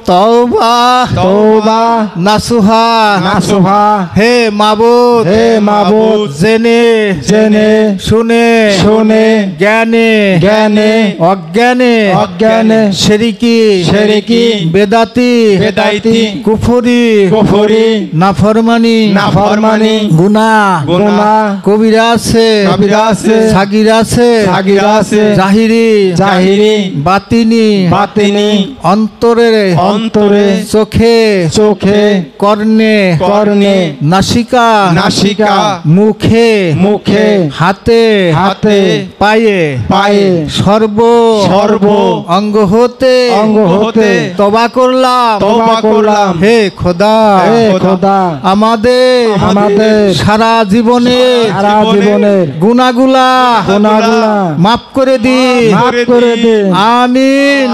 তওবা তওবা নাসুহা নাসুহা হে মাবুদ হে মাবুদ জেনে জেনে শুনে শুনে জ্ঞানে জ্ঞানে অজ্ঞানে অজ্ঞানে শিরকি শিরকি বেদাতি বেদাতি কুফরি কুফরি নাফরমানি নাফরমানি গুনাহ গুনাহ কবিরা আছে কবিরা আছে সাগিরা আছে সাগিরা আছে জাহিরি জাহিরি বাতিনি বাতিনি অন্তরে অন্তরে চোখে চোখে কর্ণে কর্ণে নাসিকা নাসিকা মুখে মুখে হাতে হাতে পায়ে পায়ে সর্ব সর্ব অঙ্গ হতে অঙ্গ হতে তওবা করলাম তওবা করলাম হে খোদা হে খোদা আমাদের আমাদের সারা জীবনে সারা জীবনের গুনাহগুলা গুনাহগুলা মাফ করে দিন মাফ করে দিন আমিন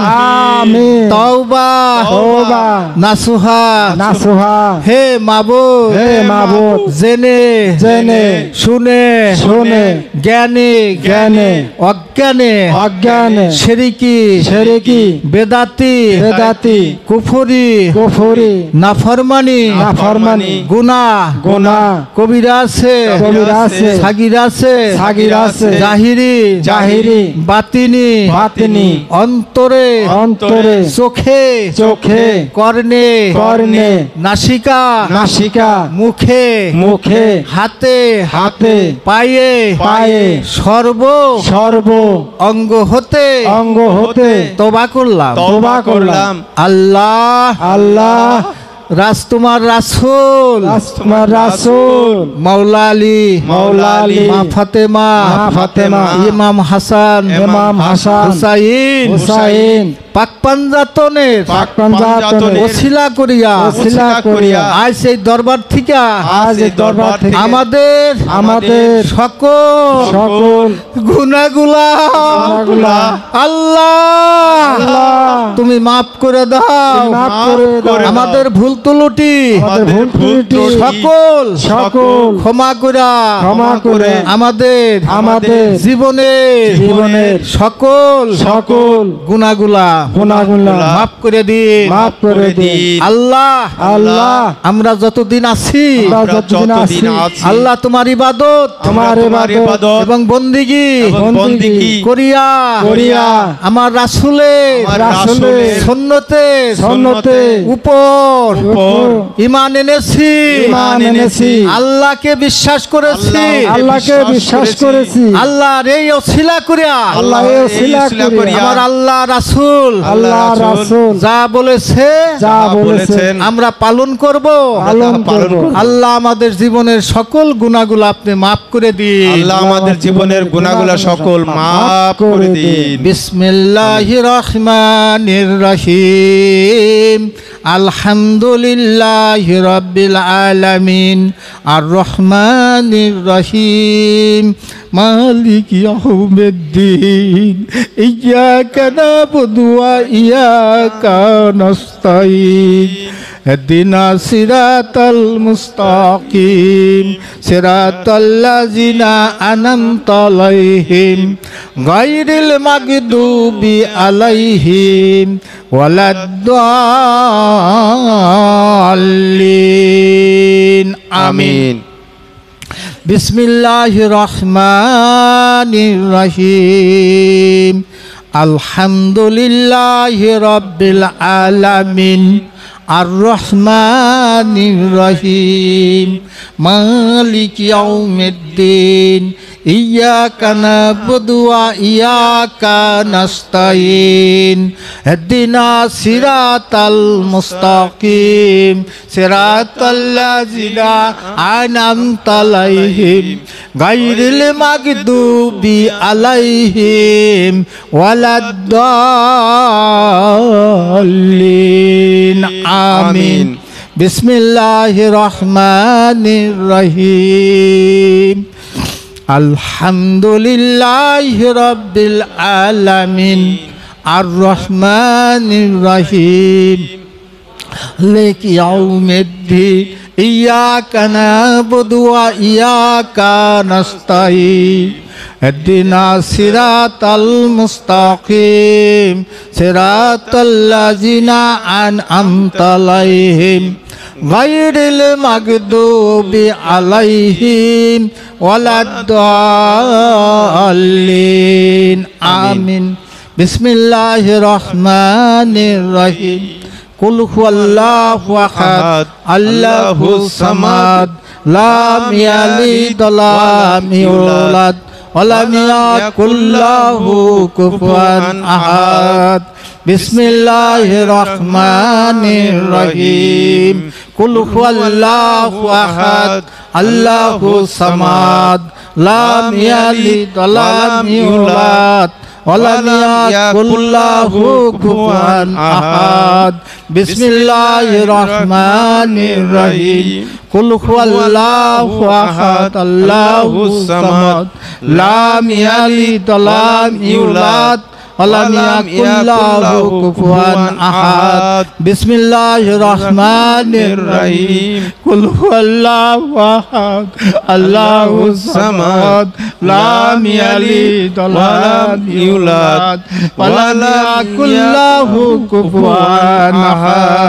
আমিন তওবা তওবা নাসুহা নাসুহা হে মাবুদ হে মাবুদ জেনে জেনে শুনে শুনে জ্ঞানে জ্ঞানে অজ্ঞানে অজ্ঞানে শিরকি শিরকি বেদাতি বেদাতি কুফরি কুফরি নাফরমানি নাফরমানি গুনাহ গুনাহ কবিরা আছে কবিরা আছে সাগিরা আছে সাগিরা আছে জাহিরি জাহিরি বাতিনি বাতিনি অন্তরে অন্তরে চোখে চোখে কর্ণে কর্ণে নাসিকা নাসিকা মুখে মুখে হাতে হাতে পায়ে পায়ে সর্ব সর্ব অঙ্গ হতে অঙ্গ হতে তওবা করলাম তওবা করলাম আল্লাহ আল্লাহ তোমার রাসূল তোমার রাসূল মাওলা আলী মাওলা আলী মা ফাতেমা মা ফাতেমা ইমাম হাসান ইমাম হাসান হুসাইন হুসাইন পাক পাঞ্জাতনের পাক পাঞ্জাতনের ওসিলা করিয়া ওসিলা করিয়া আজ এই দরবার থেকে আজ এই দরবার থেকে আমাদের আমাদের সকল সকল গুনাহগুলা গুনাহগুলা আল্লাহ আল্লাহ তুমি মাফ করে দাও মাফ করে দাও আমাদের ভুল ত্রুটি আমাদের ভুল ত্রুটি সকল সকল ক্ষমা করে আমাদের আমাদের জীবনের সকল সকল গুনাহগুলা গুনাহগুলা মাফ করে দিন মাফ করে দিন আল্লাহ আল্লাহ আমরা যতদিন আছি আমরা যতদিন আছি আল্লাহ তোমার ইবাদত তোমার ইবাদত এবং বন্দিগি বন্দিগি করিয়া আমার রাসূলের সুন্নতে উপর ঈমান এনেছি আল্লাহকে বিশ্বাস করেছি আল্লাহর এই ওসিলা করিয়া আমার আল্লাহ রাসূল যা বলেছেন আমরা পালন করব আল্লাহ আমাদের জীবনের সকল গুনাহগুলো আপনি মাফ করে দিন আল্লাহ আমাদের জীবনের গুনাহগুলো সকল মাফ করে দিন বিসমিল্লাহির রহমানির রহিম আলহামদুলিল্লাহি রাব্বিল আলামিন আর রহমানির রহিম মালিক ইয়াউমিদ্দিন ইয়্যাকা না'বুদু ওয়া ইয়্যাকা নাস্তাঈন اهدنا الصراط المستقيم صراط الذين أنعمت عليهم غير المغضوب عليهم ولا الضالين آمين بسم الله الرحمن الرحيم الحمد لله رب العالمين الرحمن الرحيم مالك يوم الدين إياك نعبد وإياك نستعين اهدنا الصراط المستقيم صراط الذين أنعمت عليهم غير المغضوب عليهم ولا الضالين آمين بسم الله الرحمن الرحيم الحمد لله رب العالمين الرحمن الرحيم مالك يوم الدين ইয়্যাকা না'বুদু ওয়া ইয়্যাকা নাস্তাঈন ইহদিনা সিরাতাল মুস্তাকিম সিরাতাল্লাযিনা আন'আমতা আলাইহিম গায়রিল মাগদুবি আলাইহিম ওয়ালাদ-দাল্লিন আমিন। বিসমিল্লাহির রহমানির রহিম। কুল হুয়াল্লাহু আহাদ আল্লাহুস সামাদ লাম ইয়ালিদ ওয়ালাম ইউলাদ ওয়ালাম ইয়াকুল লাহু কুফুয়ান আহাদ। বিসমিল্লাহির রহমানির রহিম। কুল হুয়াল্লাহু আহাদ আল্লাহুস সামাদ লাম ইয়ালিদ ওয়ালাম ইউলাদ ওয়ালাম ইয়াকুল লাহু কুফুয়ান আহাদ। বিসমিল্লাহির রহমানির রহিম। কুল হুয়াল্লাহু আহাদ আল্লাহুস সামাদ লাম ইয়ালিদ ওয়ালাম ইউলাদ ওয়ালাম ইয়াকুল লাহু কুফুয়ান আহাদ। বিসমিল্লাহির রহমানির রহিম। কুল হুয়াল্লাহু আহাদ আল্লাহুস সামাদ লাম ইয়ালিদ ওয়ালাম ইউলাদ ওয়ালাম ইয়াকুল লাহু কুফুয়ান আহাদ।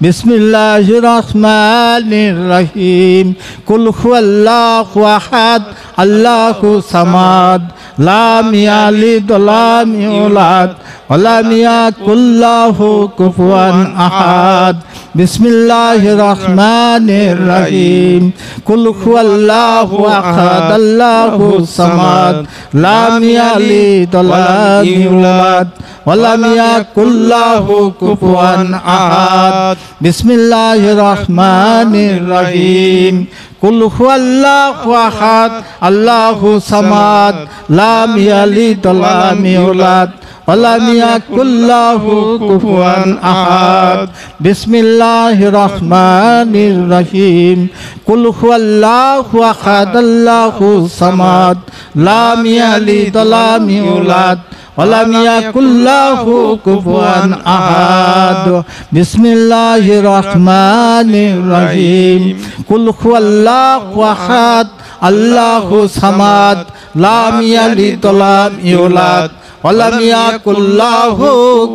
বিসমিল্লাহির রহমানির রহিম। কুল হুয়াল্লাহু আহাদ আল্লাহুস সামাদ লাম ইয়ালিদ ওয়ালাম ইউলাদ ওয়ালাম ইয়াকুল লাহু কুফুয়ান আহাদ। বিসমিল্লাহির রহমানির রহিম। কুল হুয়াল্লাহু আহাদ আল্লাহুস সামাদ লাম ইয়ালিদ ওয়ালাম ইউলাদ ওয়ালাম ইয়াকুল লাহু কুফুয়ান আহাদ। বিসমিল্লাহির রহমানির রহিম। কুল হুয়াল্লাহু আহাদ আল্লাহুস সামাদ লাম ইয়ালিদ ওয়ালাম ইউলাদ ওয়ালাম ইয়াকুল লাহু কুফুয়ান আহাদ। বিসমিল্লাহির রহমানির রহিম। কুল হুয়াল্লাহু আহাদ আল্লাহুস সামাদ লাম ইয়ালিদ ওয়ালাম ইউলাদ ওয়ালাম ইয়াকুল লাহু কুফুয়ান আহাদ। বিসমিল্লাহির রহমানির রহিম। কুল হুয়াল্লাহু আহাদ আল্লাহুস সামাদ লাম ইয়ালিদ ওয়ালাম ইউলাদ ওয়ালাম ইয়াকুল লাহু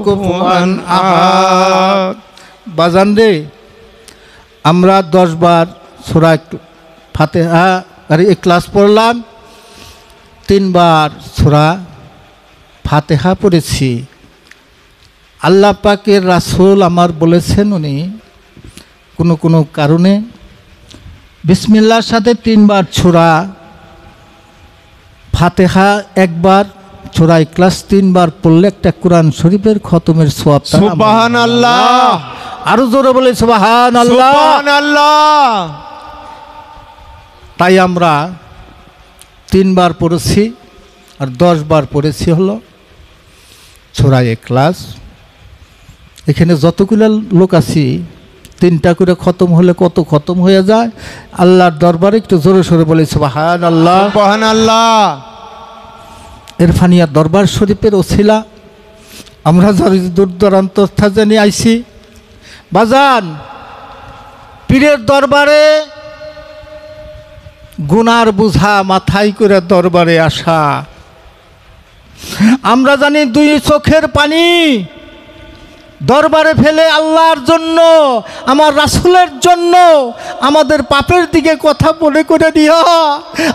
কুফুয়ান আহাদ। বাজান রে, আমরা 10 বার সূরা ফাতিহা আর ইখলাস পড়লাম, 3 বার সূরা ফাতিহা পড়েছি। আল্লাহ পাকের রাসূল আমার বলেছেন, উনি কোনো কারণে বিসমিল্লাহর সাথে 3 বার সূরা ফাতিহা, 1 বার সূরা ইখলাস 3 বার পড়লে একটা কোরআন শরীফের খতমের সওয়াব। সুবহানাল্লাহ। আরো জোরে বলে সুবহানাল্লাহ। সুবহানাল্লাহ। তাই আমরা 3 বার পড়েছি আর 10 বার পড়েছি হলো সূরা ইখলাস। এখানে যতগুলো লোক আছি 3টা করে খতম হলে কত খতম হয়ে যায়। আল্লাহর দরবারে একটু জোরে সোরে বলে সুবহানাল্লাহ। সুবহানাল্লাহ। ইরফানিয়া দরবার শরীফের ওসিলা আমরা যারা দূর দূরান্ত জানি আইছি, বাজান পীরের দরবারে গুনার বুঝা মাথায় করে দরবারে আসা। আমরা জানি 2 চোখের পানি দরবারে ফেলে আল্লাহর জন্য, আমার রাসূলের জন্য আমাদের পাপের দিকে কথা মনে করে দিও।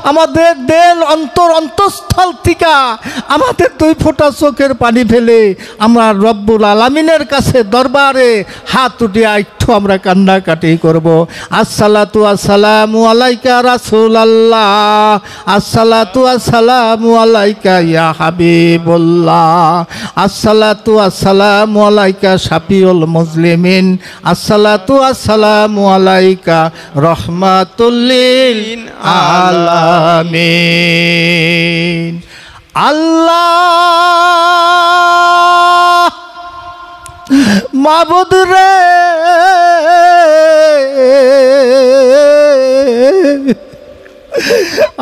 আমাদের দিল অন্তঃস্থল থেকে আমাদের 2 ফোঁটা চোখের পানি ফেলে আমরা রব্বুল আলামিনের কাছে দরবারে হাত উঠিয়ে একটু আমরা কান্নাকাটি করব। আসসালাতু আসসালামু আলাইকা রাসূলুল্লাহ, আসসালাতু আসসালামু আলাইকা ইয়া হাবিবুল্লাহ, আসসালাতু আসসালামু আলাইকা শাফিউল মুসলিমিন, আসসালাতু আসসালামু আলাইকা রহমাতুল লিল আলামিন। আল্লাহ মাবুদ রে,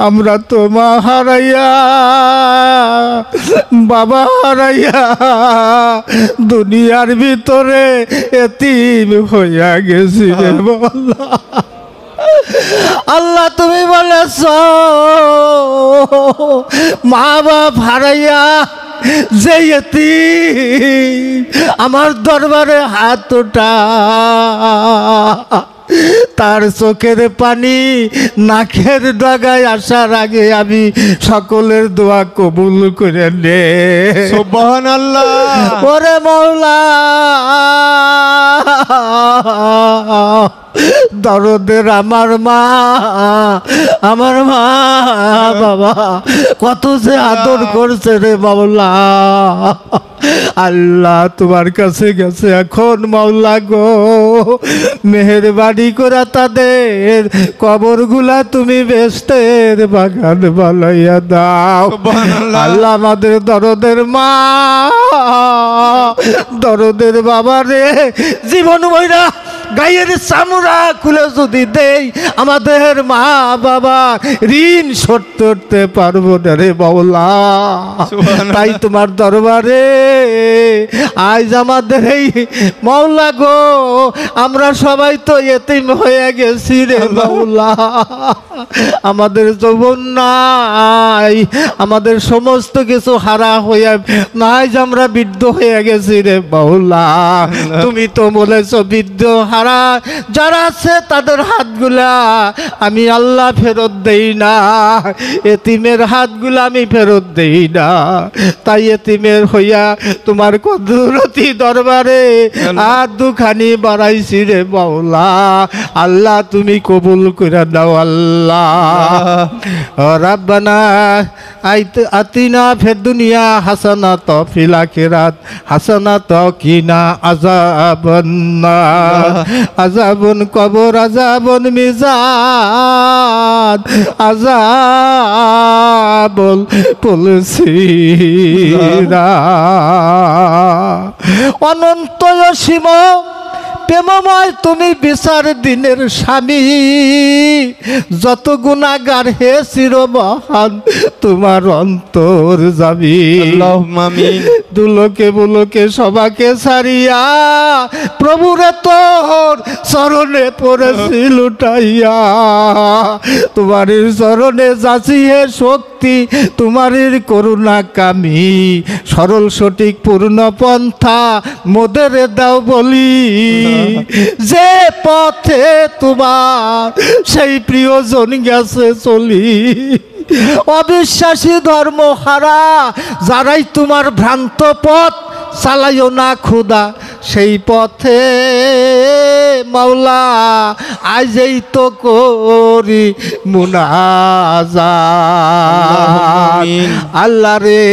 আমরা তো মা হারাইয়া বাবা হারাইয়া দুনিয়ার ভিতরে এতিম হইয়া গেছি রে বাবা। আল্লাহ তুমি বলেছ মা বাপ হারাইয়া যে এতিম আমার দরবারে হাত ওঠা তার চোখের পানি নাকের ডগায় আসার আগে আমি সকলের দোয়া কবুল করে নে। সুবহানাল্লাহ। ওরে মৌলা দরদের আমার মা বাবা কত যে আদর করছে রে মাওলা। আল্লাহ তোমার কাছে গেছে এখন মাওলা গো, মেহেরবানি করে তাদের কবরগুলা তুমি বেহেশতের বাগান বানাইয়া দাও। সুবহানাল্লাহ। আল্লাহ আমাদের দরদের মা দরদের বাবা রে জীবন ময়রা গায়ের চামড়া খুলে যদি দেই আমাদের মা বাবা ঋণ শোধ করতে পারবো না রে বাউলা। তাই তোমার দরবারে আজ আমাদের এই মাওলা গো আমরা সবাই তো এতিম হয়ে গেছি রে বাউলা। আমাদের যৌবন নাই, আমাদের সমস্ত কিছু হারা হয়ে নাই, আমরা বৃদ্ধ হয়ে গেছি রে বাউলা। তুমি তো বলেছো বৃদ্ধ হারা যারা আছে তাদের হাতগুলা আমি আল্লাহ ফেরত দেই না, এতিমের হাতগুলা আমি ফেরত দেই না। তাই এতিমের হইয়া তোমার কুদরতি দরবারে আর দুখানি বাড়াইছি রে বাউলা। আল্লাহ তুমি কবুল করে দাও আল্লাহ। রাব্বানা আতিনা ফিদ দুনিয়া হাসানাত ফিল আখিরাত হাসানাত কিনা আযাবান নার আযাবুন কবর আযাবুন মিজান আযাবুল পুলসিরা অনন্ত অসীম প্রেমময় তুমি বিচার দিনের স্বামী। যত গুনাহগার হে চিরমহান তোমার অন্তর যাবি। আল্লাহুম্মা আমিন। দুলোকে বুলোকে সবাকে ছাড়িয়া প্রভুরে তোর চরণে পড়েছি লুটাইয়া। তোমার চরণে যাচি হে শক্তি তোমার করুণা কামি। সরল সঠিক পূর্ণ পন্থা মোদের দাও বলি। যে পথে তোমার সেই প্রিয়জন গেছে চলি। অবিশ্বাসী ধর্ম হারা যারাই তোমার ভ্রান্ত পথ চালাইও না খোদা সেই পথে মাওলা আজই তো করি মুনাজাত। আল্লাহ রে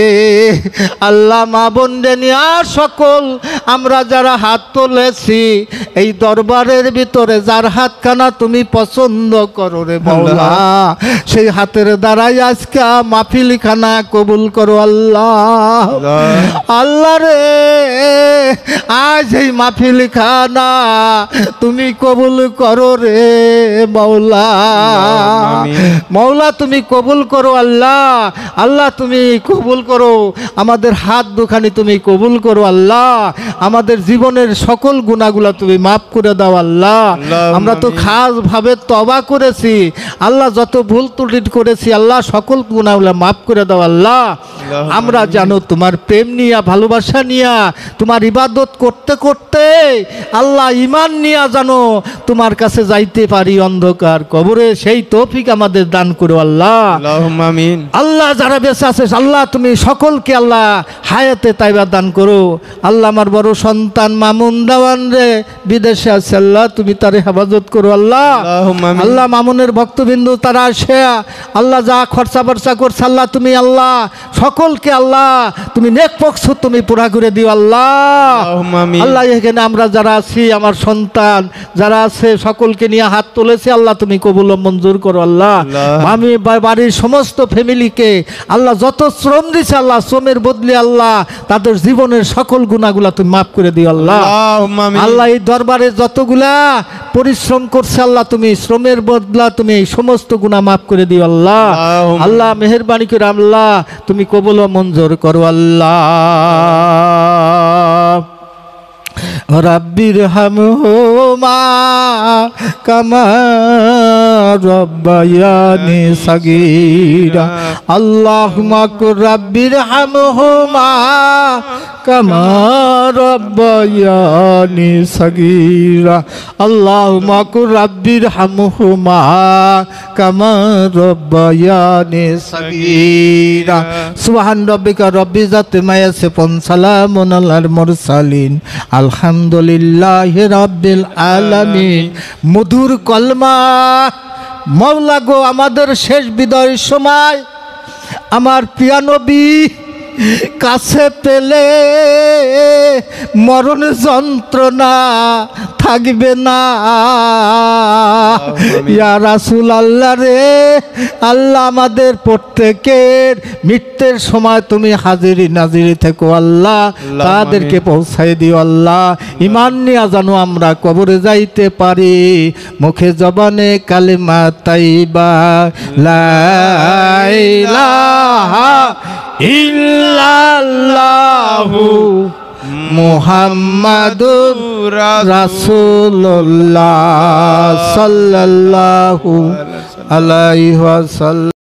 আল্লাহ মা বোনরে নিয়া সকল আমরা যারা হাত তুলেছি এই দরবারের ভিতরে যার হাতখানা তুমি পছন্দ করো রে মাওলা সেই হাতের দ্বারাই আজকে মাহফিলখানা কবুল করো আল্লাহ। আল্লাহ রে আজ এই মাহফিলখানা তুমি কবুল করো রে মাওলা। মাওলা তুমি কবুল করো আল্লাহ। আল্লাহ তুমি কবুল করো আমাদের হাত দুখানি তুমি কবুল করো আল্লাহ। আমাদের জীবনের সকল গুনাহগুলো তুমি মাফ করে দাও আল্লাহ। আমরা তো খাস ভাবে তওবা করেছি আল্লাহ, যত ভুল ত্রুটি করেছি আল্লাহ সকল গুনাহগুলো মাফ করে দাও আল্লাহ। আমরা জানো তোমার প্রেম নিয়া ভালোবাসা নিয়া তোমার ইবাদত করতে করতে আল্লাহ ঈমান নিয়া জানো তোমার কাছে যাইতে পারি অন্ধকার কবরে, সেই তৌফিক আমাদের দান করো আল্লাহ। আল্লাহুম্মা আমিন। আল্লাহ যারা বেঁচে আছে আল্লাহ তুমি সকলকে আল্লাহ হায়াতে তাইবা দান করো আল্লাহ। আমার বড় সন্তান মামুন দেওয়ান রে বিদেশে আছে আল্লাহ তুমি তারে হেফাজত করো আল্লাহ। আল্লাহুম্মা আমিন। আল্লাহ মামুনের ভক্তবিন্দু তারা আসে আল্লাহ যা খরচা বর্চা করছে আল্লাহ তুমি আল্লাহ সকলকে আল্লাহ তুমি নেক পক্ষ তুমি পুরা করে দিও আল্লাহ। আল্লাহুম্মা আমিন। আল্লাহ এখানে আমরা যারা আছি আমার সন্তান যারা আছে সকলকে নিয়ে হাত তুলেছি আল্লাহ তুমি কবুল ও মঞ্জুর করো আল্লাহ। আমি বাড়ির সমস্ত ফ্যামিলিকে আল্লাহ যত শ্রম দিছে আল্লাহ শ্রমের বদলে আল্লাহ তাদের জীবনের সকল গুনাহগুলো তুমি মাফ করে দিও আল্লাহ। আল্লাহুম্মা আমিন। আল্লাহ এই দরবারে যতগুলা পরিশ্রম করছে আল্লাহ তুমি শ্রমের বদলা তুমি এই সমস্ত গুনাহ মাফ করে দিও আল্লাহ। আল্লাহুম্মা। আল্লাহ মেহেরবানি করে আল্লাহ তুমি কবুল ও মঞ্জুর করো আল্লাহ। রাব্বির হামহুমা কামা রব্বায়ানি সাগীরা। আল্লাহুম্মা কুর রাব্বির হামহুমা কামা রব্বায়ানি সাগীরা। আল্লাহুম্মা কুর রাব্বির হামহুমা কামা রব্বায়ানি সাগীরা। সুবহান রাব্বিকা রব্বিল ইজ্জাতি মা ইয়াসিফুন সালামুন আলাল মুরসালিন আলহামদুলিল্লাহি রাব্বিল আলামিন। মধুর কলমা মাওলা গো, আমাদের শেষ বিদায়ের সময় আমার প্রিয় নবী কাছে পেলে মরণ যন্ত্রণা থাকবে না। ইয়া রাসূল আল্লাহ রে, আল্লাহ আমাদের প্রত্যেকের মৃত্যুর সময় তুমি হাজিরি নাজিরি থেকো আল্লাহ, তাদেরকে পৌঁছাই দিও আল্লাহ। ঈমান নিয়ে যেন আমরা কবরে যাইতে পারি, মুখে জবানে কালিমা তাইবা লা ইলাহা ইল্লাল্লাহু মুহাম্মাদুর রাসূলুল্লাহ সাল্লাল্লাহু আলাইহি ওয়াসাল্লাম।